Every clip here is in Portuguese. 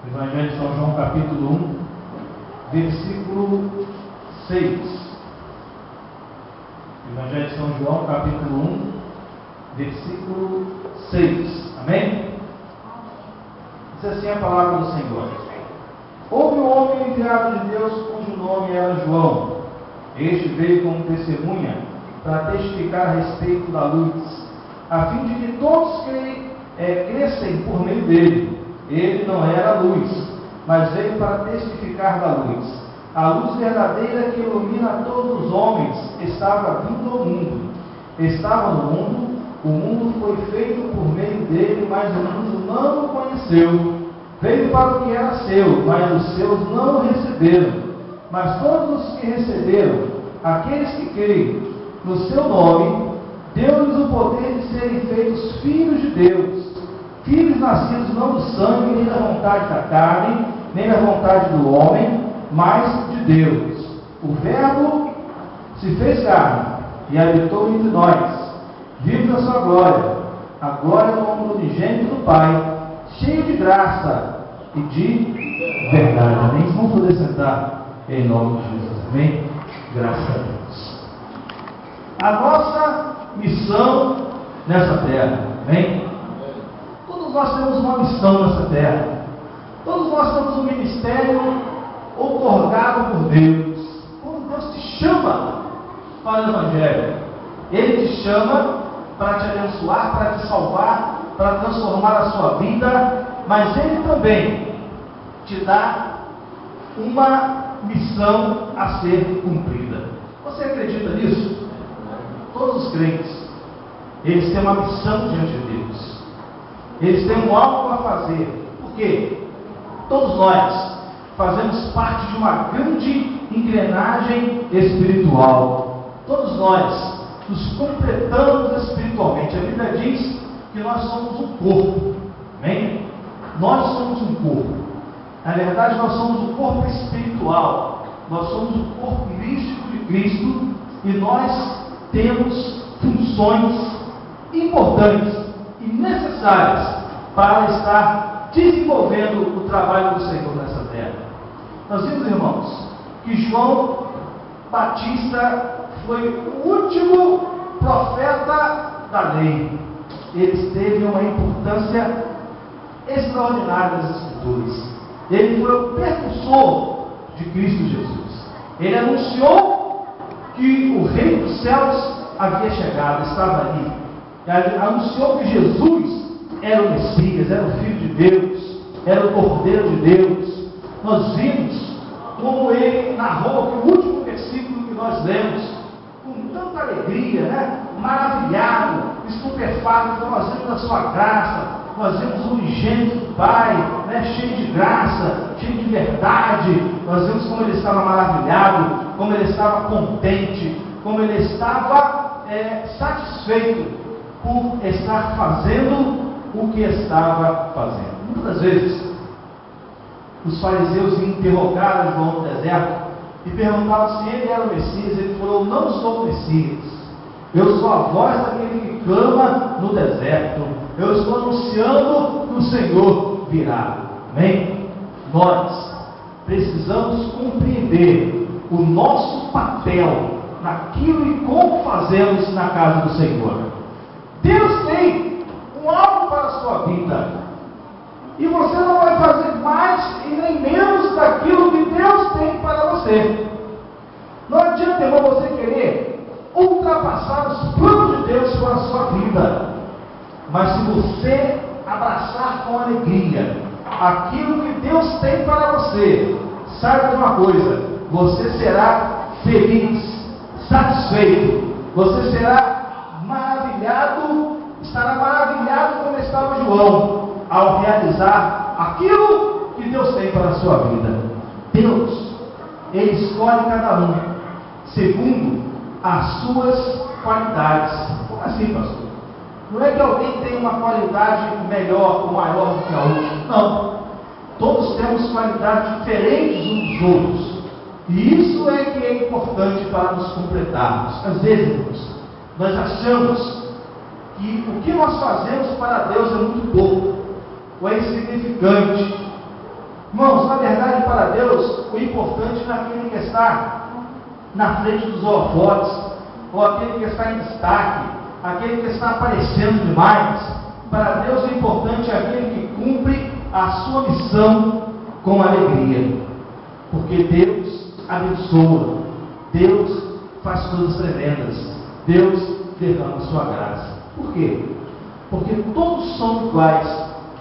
Evangelho de São João, capítulo 1, versículo 6. Evangelho de São João, capítulo 1, versículo 6. Amém? Diz assim a palavra do Senhor: Houve um homem enviado de Deus, cujo nome era João. Este veio como testemunha para testificar a respeito da luz, a fim de que todos crescem por meio dele. Ele não era a luz, mas veio para testificar da luz. A luz verdadeira que ilumina todos os homens estava vindo ao mundo. Estava no mundo, o mundo foi feito por meio dele, mas o mundo não o conheceu. Veio para o que era seu, mas os seus não o receberam. Mas todos os que receberam, aqueles que creem no seu nome, deu-lhes o poder de serem feitos filhos de Deus. Filhos nascidos não do sangue, nem da vontade da carne, nem da vontade do homem, mas de Deus. O Verbo se fez carne e habitou entre nós. Vimos a sua glória, a glória do unigênito do Pai, cheio de graça e de verdade. Amém? Vamos poder sentar em nome de Jesus. Amém? Graças a Deus. A nossa missão nessa terra. Amém? Todos nós temos uma missão nessa terra. Todos nós temos um ministério outorgado por Deus. Quando Deus te chama para o Evangelho, Ele te chama para te abençoar, para te salvar, para transformar a sua vida, mas Ele também te dá uma missão a ser cumprida. Você acredita nisso? Todos os crentes, eles têm uma missão diante de Deus. Eles têm um algo a fazer. Por quê? Todos nós fazemos parte de uma grande engrenagem espiritual. Todos nós nos completamos espiritualmente. A Bíblia diz que nós somos um corpo. Amém? Nós somos um corpo. Na verdade, nós somos um corpo espiritual. Nós somos o corpo místico de Cristo e nós temos funções importantes e necessárias para estar desenvolvendo o trabalho do Senhor nessa terra. Nós vimos, irmãos, que João Batista foi o último profeta da lei. Ele teve uma importância extraordinária nas Escrituras. Ele foi o precursor de Cristo Jesus. Ele anunciou que o Rei dos Céus havia chegado, estava ali. Ele anunciou que Jesus era o Messias, era o Filho de Deus, era o Cordeiro de Deus. Nós vimos como ele narrou que o último versículo que nós lemos, com tanta alegria, né? Maravilhado, estupefato, então nós vimos a sua graça, nós vimos o unigênito do Pai, né? Cheio de graça, cheio de verdade. Nós vimos como ele estava maravilhado, como ele estava contente, como ele estava satisfeito por estar fazendo o que estava fazendo. Muitas vezes os fariseus interrogaram João no deserto e perguntavam se ele era o Messias. Ele falou: não sou o Messias, eu sou a voz daquele que clama no deserto, eu estou anunciando que o Senhor virá. Amém? Nós precisamos compreender o nosso papel naquilo e como fazemos na casa do Senhor. Deus tem um algo para a sua vida, e você não vai fazer mais e nem menos daquilo que Deus tem para você. Não adianta, irmão, você querer ultrapassar os planos de Deus para a sua vida, mas se você abraçar com alegria aquilo que Deus tem para você, saiba de uma coisa: você será feliz, satisfeito, você será maravilhado, estará maravilhado como estava João, ao realizar aquilo que Deus tem para a sua vida. Deus, Ele escolhe cada um segundo as suas qualidades. Como assim, pastor? Não é que alguém tem uma qualidade melhor ou maior do que a outra. Não. Todos temos qualidades diferentes uns dos outros. E isso é que é importante para nos completarmos. Às vezes, nós achamos que o que nós fazemos para Deus é muito pouco, ou é insignificante. Irmãos, na verdade, para Deus, o importante não é aquele que está na frente dos holofotes, ou aquele que está em destaque, aquele que está aparecendo demais. Para Deus, o importante é aquele que cumpre a sua missão com alegria, porque Deus abençoa, Deus faz coisas tremendas, Deus derrama a sua graça. Por quê? Porque todos são iguais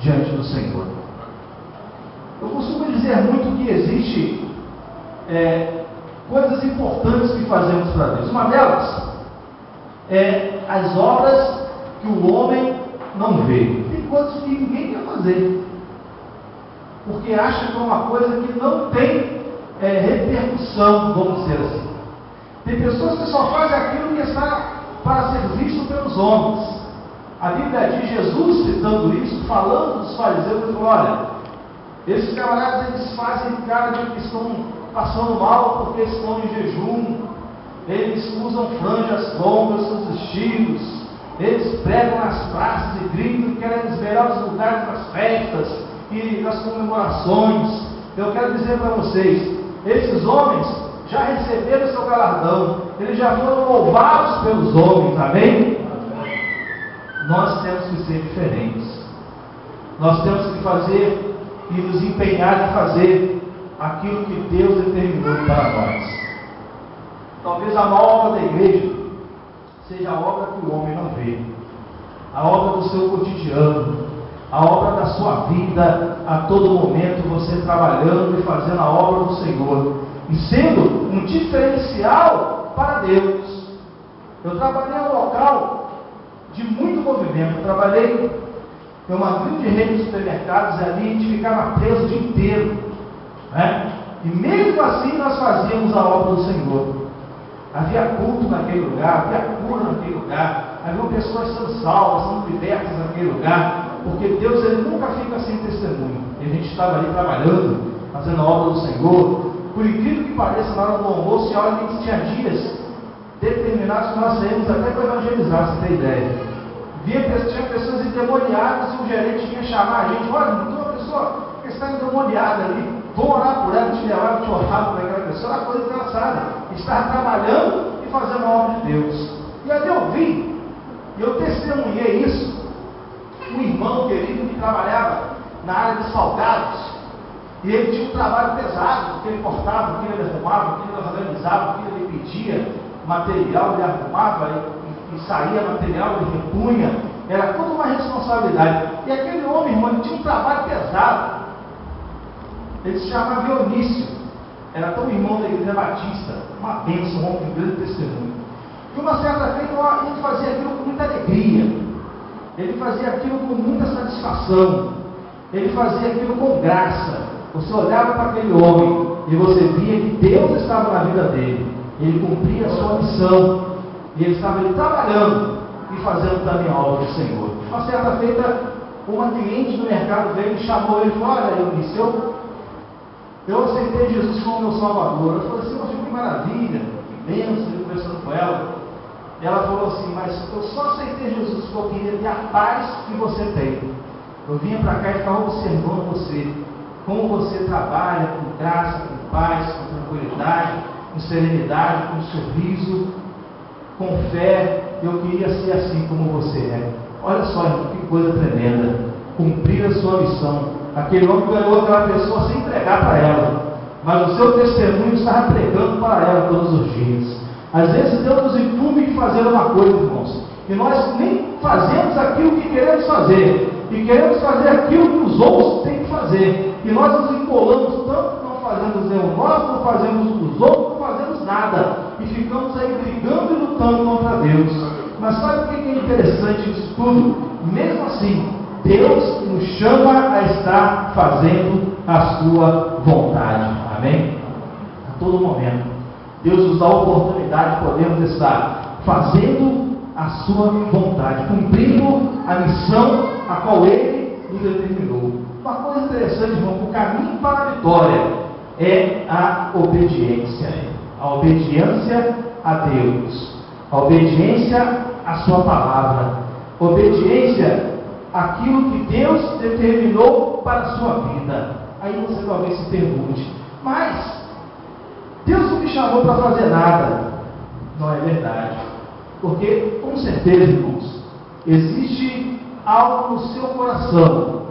diante do Senhor. Eu costumo dizer muito que existe coisas importantes que fazemos para Deus. Uma delas é as obras que o homem não vê. Tem coisas que ninguém quer fazer, porque acha que é uma coisa que não tem repercussão, vamos dizer assim. Tem pessoas que só fazem aquilo que está para ser visto pelos homens. A Bíblia diz, Jesus citando isso, falando dos fariseus, ele falou: olha, esses camaradas, eles fazem cara de que estão passando mal porque estão em jejum, eles usam franjas longas, seus vestidos, eles pregam nas praças e gritam e querem esmerar os lugares das festas e das comemorações. Eu quero dizer para vocês, esses homens já receberam seu galardão, eles já foram louvados pelos homens, amém? Nós temos que ser diferentes, nós temos que fazer e nos empenhar em fazer aquilo que Deus determinou para nós. Talvez a maior obra da igreja seja a obra que o homem não vê, a obra do seu cotidiano, a obra da sua vida, a todo momento você trabalhando e fazendo a obra do Senhor, e sendo um diferencial para Deus. Eu trabalhei em um local de muito movimento, eu trabalhei em uma grande rede de supermercados, e ali a gente ficava preso o dia inteiro, né? E mesmo assim nós fazíamos a obra do Senhor. Havia culto naquele lugar, havia cura naquele lugar, havia pessoas sendo salvas, sendo libertas naquele lugar, porque Deus, ele nunca fica sem testemunho. E a gente estava ali trabalhando, fazendo a obra do Senhor. Por incrível que pareça, na hora do almoço, e a hora que a gente tinha dias determinados que nós saímos até para evangelizar, você tem ideia. Tinha pessoas endemoniadas e o gerente vinha chamar a gente: olha, tem uma pessoa que está endemoniada ali, vou orar por ela, te levar para orar por aquela pessoa. Era uma coisa engraçada, estar trabalhando e fazendo a obra de Deus. E ali eu vi, e eu testemunhei isso, um irmão querido que trabalhava na área de salgados, e ele tinha um trabalho pesado, porque ele cortava, porque ele arrumava, porque ele organizava, porque ele pedia material, ele arrumava e saía material, ele repunha, era toda uma responsabilidade. E aquele homem, irmão, ele tinha um trabalho pesado. Ele se chamava Dionísio, era tão irmão da igreja batista, uma bênção, um homem de grande testemunho. E uma certa vez ele fazia aquilo com muita alegria, ele fazia aquilo com muita satisfação, ele fazia aquilo com graça. Você olhava para aquele homem e você via que Deus estava na vida dele, ele cumpria a sua missão, e ele estava ali trabalhando e fazendo também a obra do Senhor. Uma certa feita, uma cliente do mercado veio e chamou ele e falou: olha, eu aceitei Jesus como meu Salvador. Eu falei assim: poxa, que maravilha, que bênção. Eu conversando com ela, e ela falou assim: mas eu só aceitei Jesus porque eu queria ter a paz que você tem. Eu vinha para cá e ficava observando você, como você trabalha com graça, com paz, com tranquilidade, com serenidade, com sorriso, com fé. Eu queria ser assim como você é. Olha só, irmão, que coisa tremenda, cumprir a sua missão. Aquele homem ganhou aquela pessoa sem pregar para ela, mas o seu testemunho estava pregando para ela todos os dias. Às vezes Deus nos incumbe de fazer uma coisa, irmãos, e nós nem fazemos aquilo que queremos fazer, e queremos fazer aquilo que os outros têm que fazer, e nós nos empolamos tanto que não fazemos nós, não fazemos os outros, não fazemos nada, e ficamos aí brigando e lutando contra Deus. Mas sabe o que é interessante disso tudo? Mesmo assim, Deus nos chama a estar fazendo a sua vontade, amém? A todo momento Deus nos dá a oportunidade de podermos estar fazendo a sua vontade, cumprindo a missão a qual Ele nos determinou. Uma coisa interessante, irmão, o caminho para a vitória é a obediência a Deus, a obediência à sua palavra, obediência àquilo que Deus determinou para a sua vida, Aí você talvez se pergunte, mas Deus não me chamou para fazer nada. Não é verdade. Porque, com certeza, irmãos, existe algo no seu coração.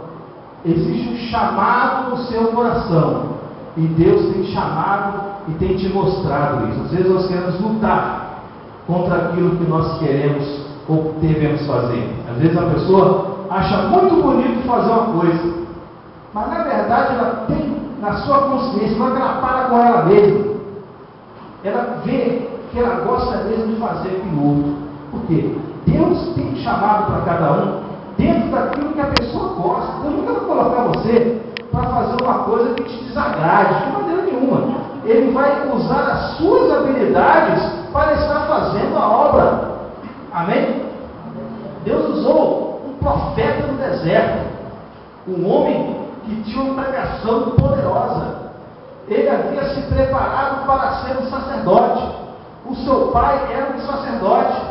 Existe um chamado no seu coração. E Deus tem chamado e tem te mostrado isso. Às vezes nós queremos lutar contra aquilo que nós queremos ou devemos fazer. Às vezes a pessoa acha muito bonito fazer uma coisa, mas na verdade ela tem na sua consciência, não atrapalha com ela mesma. Ela vê que ela gosta mesmo de fazer aquilo outro. Por quê? Deus tem chamado para cada um dentro daquilo que a pessoa gosta. Deus nunca vai colocar você para fazer uma coisa que te desagrade, de maneira nenhuma. Ele vai usar as suas habilidades para estar fazendo a obra. Amém? Deus usou um profeta no deserto, um homem que tinha uma pregação poderosa. Ele havia se preparado para ser um sacerdote. O seu pai era um sacerdote.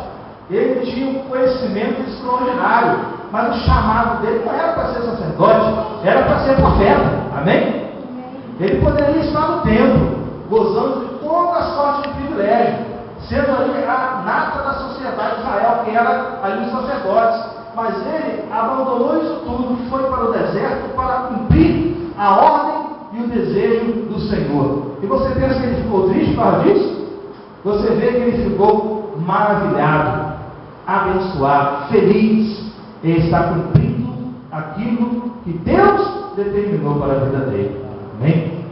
Ele tinha um conhecimento extraordinário, mas o chamado dele não era para ser sacerdote, era para ser profeta. Amém? Ele poderia estar no templo, gozando de toda a sorte de privilégio, sendo ali a nata da sociedade de Israel, que era ali os sacerdotes. Mas ele abandonou isso tudo, foi para o deserto para cumprir a ordem e o desejo do Senhor. E você pensa que ele ficou triste por causa disso? Você vê que ele ficou maravilhado, abençoado, feliz. Ele está cumprindo aquilo que Deus determinou para a vida dele. Amém?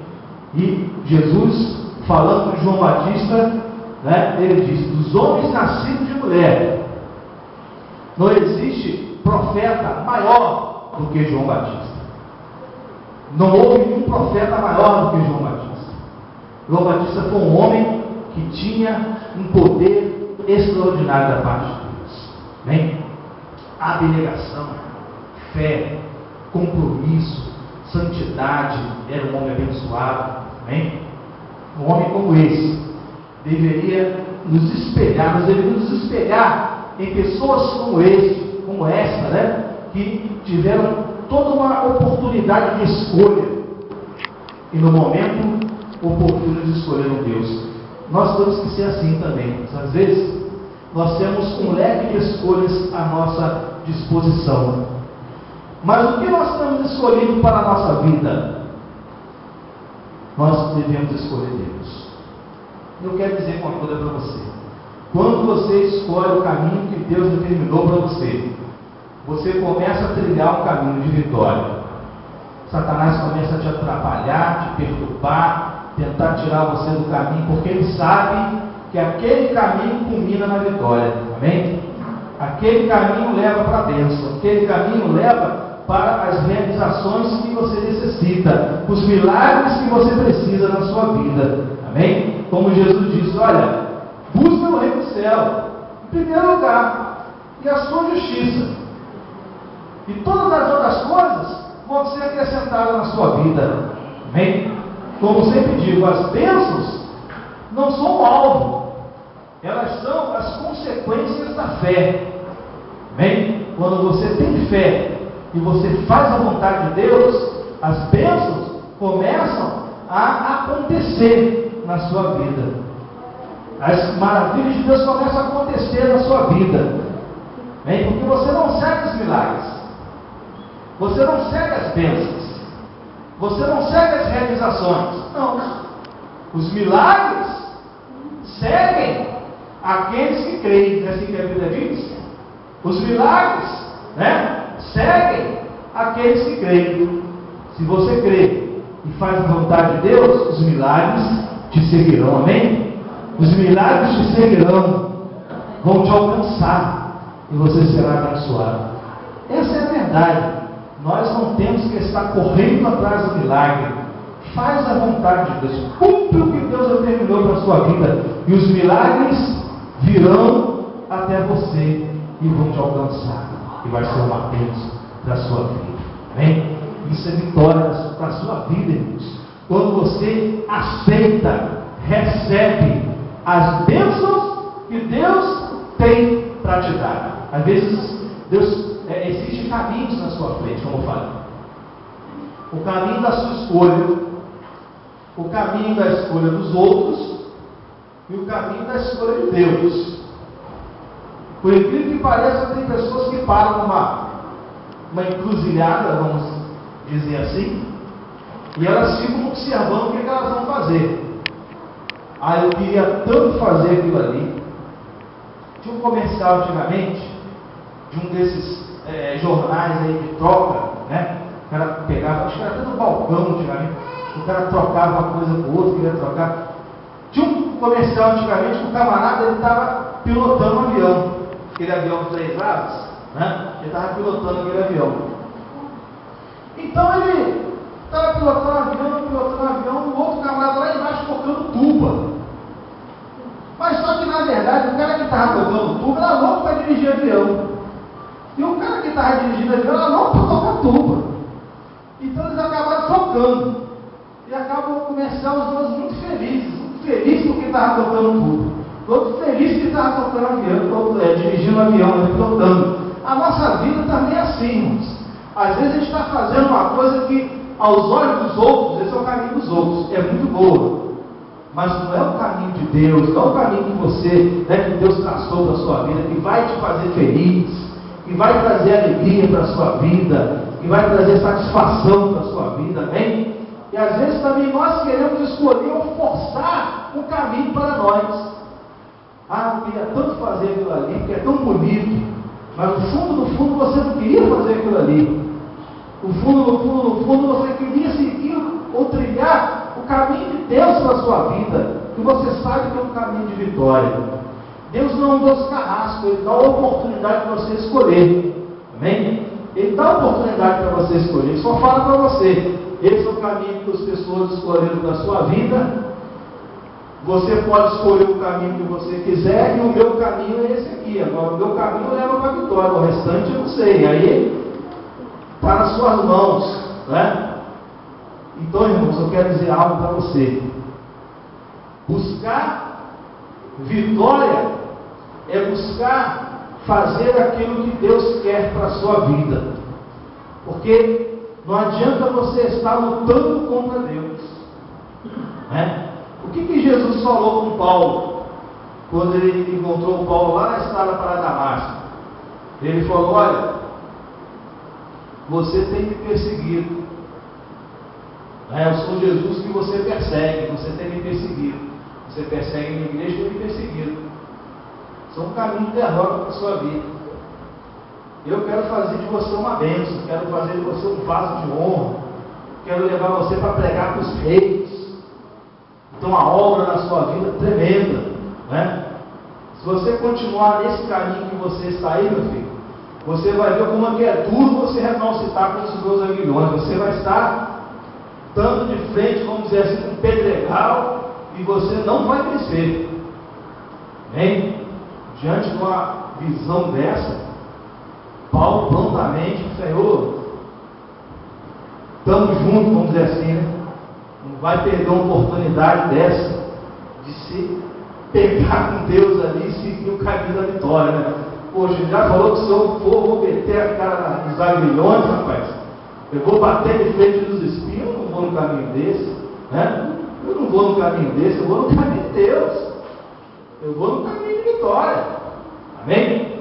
E Jesus, falando de João Batista, ele diz: dos homens nascidos de mulher, não existe profeta maior do que João Batista. Não houve nenhum profeta maior do que João Batista. João Batista foi um homem que tinha um poder extraordinário da parte de Deus. Amém? Abnegação, fé, compromisso, santidade. Era um homem abençoado. Amém? Um homem como esse deveria nos espelhar, nós deveríamos nos espelhar em pessoas como essa, que tiveram toda uma oportunidade de escolha e no momento oportuno de escolher um Deus. Nós temos que ser assim também. Às vezes nós temos um leque de escolhas à nossa disposição, mas o que nós temos escolhido para a nossa vida? Nós devemos escolher Deus. Eu quero dizer uma coisa para você: quando você escolhe o caminho que Deus determinou para você, você começa a trilhar um caminho de vitória. Satanás começa a te atrapalhar, te perturbar, tentar tirar você do caminho, porque ele sabe que aquele caminho culmina na vitória. Amém? Aquele caminho leva para a bênção, aquele caminho leva para as realizações que você necessita, os milagres que você precisa na sua vida. Amém? Como Jesus disse: olha, busca o reino do céu em primeiro lugar, e a sua justiça, e todas as outras coisas vão ser acrescentadas na sua vida. Amém? Como sempre digo, as bênçãos não são o alvo, elas são as consequências da fé. Amém? Quando você tem fé e você faz a vontade de Deus, as bênçãos começam a acontecer na sua vida. As maravilhas de Deus começam a acontecer na sua vida. Amém? Porque você não segue os milagres, você não segue as bênçãos, você não segue as realizações. Não. Os milagres seguem aqueles que creem. Não é assim que a Bíblia diz? Os milagres, seguem aqueles que creem. Se você crê e faz a vontade de Deus, os milagres te seguirão. Amém? Os milagres te seguirão, vão te alcançar e você será abençoado. Essa é a verdade. Nós não temos que estar correndo atrás do milagre. Faz a vontade de Deus, cumpre o que Deus determinou para a sua vida, e os milagres virão até você e vão te alcançar, e vai ser uma bênção para a sua vida. Amém? Isso é vitória para a sua vida, irmãos. Quando você aceita, recebe as bênçãos que Deus tem para te dar. Às vezes Deus existem caminhos na sua frente, como eu falei. o caminho da sua escolha, o caminho da escolha dos outros e o caminho da escolha de Deus. Por incrível que pareça, tem pessoas que param numa encruzilhada, vamos dizer assim, e elas ficam observando o que elas vão fazer. Eu queria tanto fazer aquilo ali. Tinha um comercial antigamente, de um desses jornais aí de troca, né? O cara pegava, acho que era até no balcão antigamente, o cara trocava uma coisa com o outro, queria trocar. Tinha um comercial antigamente que o camarada ele estava pilotando um avião, aquele avião de 3 asas, né? Ele estava pilotando aquele avião. Então ele estava pilotando um avião, o outro camarada lá embaixo tocando tuba. Mas só que na verdade o cara que estava tocando tuba era louco para dirigir avião. E o cara que estava dirigindo avião era louco para tocar tuba. Então eles acabaram trocando. E acabam o comercial os dois muito felizes porque estava tocando tuba. Outro feliz que estava tocando avião, dirigindo um avião, pilotando. A nossa vida também é assim, irmãos. Às vezes a gente está fazendo uma coisa que aos olhos dos outros, esse é o caminho dos outros, é muito boa. Mas não é o caminho de Deus, não é o caminho que você, que Deus traçou para a sua vida, que vai te fazer feliz, que vai trazer alegria para a sua vida, que vai trazer satisfação para a sua vida, amém? E às vezes também nós queremos escolher ou forçar um caminho para nós. Eu queria tanto fazer aquilo ali, porque é tão bonito, mas no fundo você não queria fazer aquilo ali. No fundo você queria seguir ou trilhar o caminho de Deus para a sua vida, que você sabe que é um caminho de vitória. Deus não é um doce carrasco, Ele dá a oportunidade para você escolher, amém? Ele dá a oportunidade para você escolher, Ele só fala para você, esse é o caminho que as pessoas escolheram para a sua vida. Você pode escolher o caminho que você quiser, e o meu caminho é esse aqui. Agora, o meu caminho leva para a vitória, o restante eu não sei. Aí está nas suas mãos, né? Então, irmãos, eu quero dizer algo para você. Buscar vitória é buscar fazer aquilo que Deus quer para a sua vida. Porque não adianta você estar lutando contra Deus, né? O que Jesus falou com Paulo, quando ele encontrou Paulo lá na estrada para Damasco? Ele falou: olha, você tem me perseguido, eu sou Jesus que você persegue, você tem me perseguido, você persegue a minha igreja e tem me perseguido. Isso é um caminho de derrota para a sua vida. Eu quero fazer de você uma bênção, quero fazer de você um vaso de honra, quero levar você para pregar para os reis. Então a obra na sua vida é tremenda, né? Se você continuar nesse caminho que você está aí, meu filho, você vai ver como é que é duro você recalcitrar com esses 2 aguilhões. Você vai estar dando de frente, vamos dizer assim, com um pedregal, e você não vai crescer, amém? Diante de uma visão dessa, Paulo prontamente, Senhor, estamos juntos, vamos dizer assim, né? Não vai perder uma oportunidade dessa de se pegar com Deus ali e seguir o caminho da vitória, né? Poxa, já falou que se eu for, vou meter a cara nos aguilhões, rapaz. Eu vou bater de frente dos espinhos, eu não vou no caminho desse, né? Eu não vou no caminho desse, eu vou no caminho de Deus. Eu vou no caminho de vitória. Amém?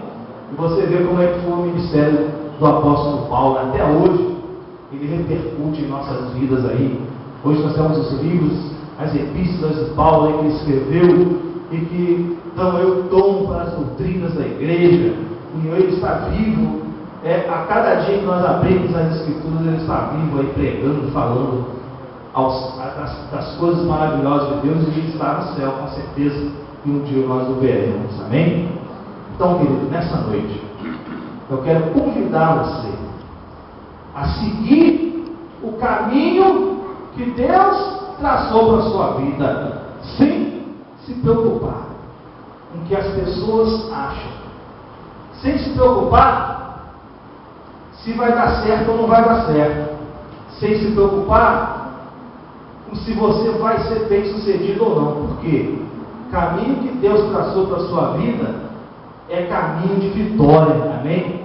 E você vê como é que foi o ministério do apóstolo Paulo até hoje. Ele repercute em nossas vidas aí. Hoje nós temos os livros, as epístolas de Paulo aí que ele escreveu e que dão o tom para as doutrinas da igreja. E ele está vivo. A cada dia que nós abrimos as escrituras, ele está vivo aí pregando, falando das coisas maravilhosas de Deus, e ele está no céu, com certeza, e um dia nós o veremos. Amém? Então, querido, nessa noite, eu quero convidar você a seguir o caminho que Deus traçou para a sua vida, sem se preocupar com o que as pessoas acham, sem se preocupar se vai dar certo ou não vai dar certo, sem se preocupar com se você vai ser bem sucedido ou não, porque o caminho que Deus traçou para a sua vida é caminho de vitória, amém?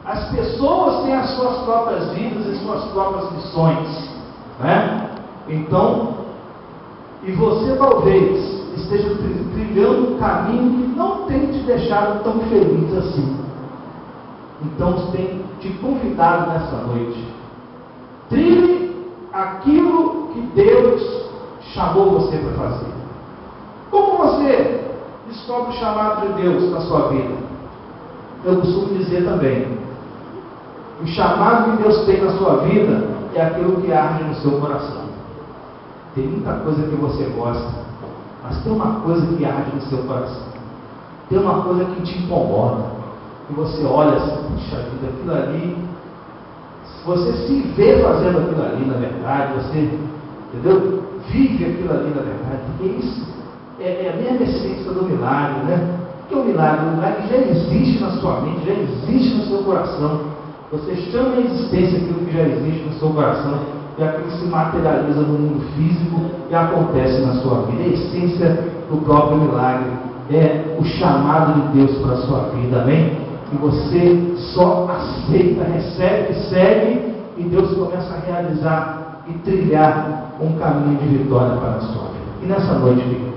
As pessoas têm as suas próprias vidas e suas próprias missões, né? Então, e você talvez esteja trilhando um caminho que não tem te deixado tão feliz assim. Então, tem te convidado nessa noite. Trilhe aquilo que Deus chamou você para fazer. Como você descobre o chamado de Deus na sua vida? Eu costumo dizer também, o chamado que Deus tem na sua vida é aquilo que arde no seu coração. Tem muita coisa que você gosta, mas tem uma coisa que arde no seu coração. Tem uma coisa que te incomoda, que você olha assim, puxa vida, aquilo ali, você se vê fazendo aquilo ali, na verdade, você, entendeu? Vive aquilo ali, na verdade, porque isso é a mesma essência do milagre, né? Porque o milagre já existe na sua mente, já existe no seu coração. Você chama a existência aquilo que já existe no seu coração, e aquilo se materializa no mundo físico e acontece na sua vida. É a essência do próprio milagre, é o chamado de Deus para a sua vida, amém? E você só aceita, recebe, segue, e Deus começa a realizar e trilhar um caminho de vitória para a sua vida. E nessa noite,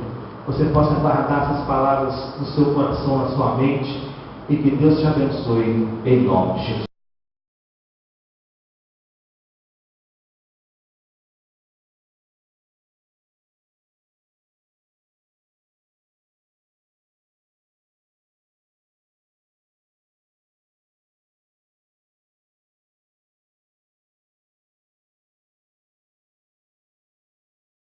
você possa guardar essas palavras no seu coração, na sua mente, e que Deus te abençoe em nome de Jesus.